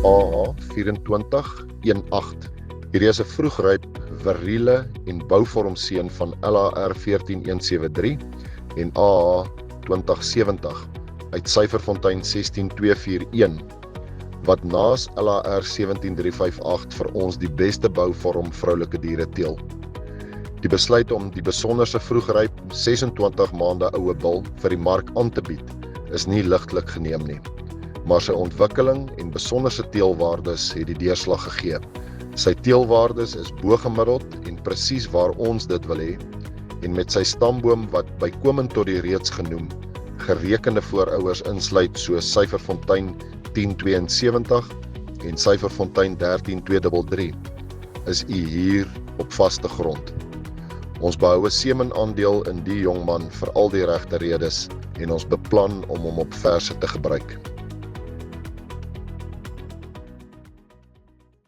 AA2418. Hierdie is 'n vroegryp, viriele en bouvormseun van LAR 14173 en AA 2070 uit Syferfontein 16241, wat naas LAR 17358 vir ons die beste bouvorm vroulike diere teel. Die besluit om die besonderse vroegryp 26 maande oue bil vir die mark aan te bied, is nie ligtelik geneem nie, maar sy ontwikkeling en besonderse teelwaardes het die deurslag gegee. Sy teelwaardes is bo-gemiddeld en presies waar ons dit wil hê, en met sy stamboom wat bykomend tot die reeds genoem gerekende voorouers insluit soos Syferfontein 1072 en Syferfontein 13233, is u hier op vaste grond. Ons behou 'n semenaandeel in die jongman vir al die regte redes en ons beplan om hom op verse te gebruik.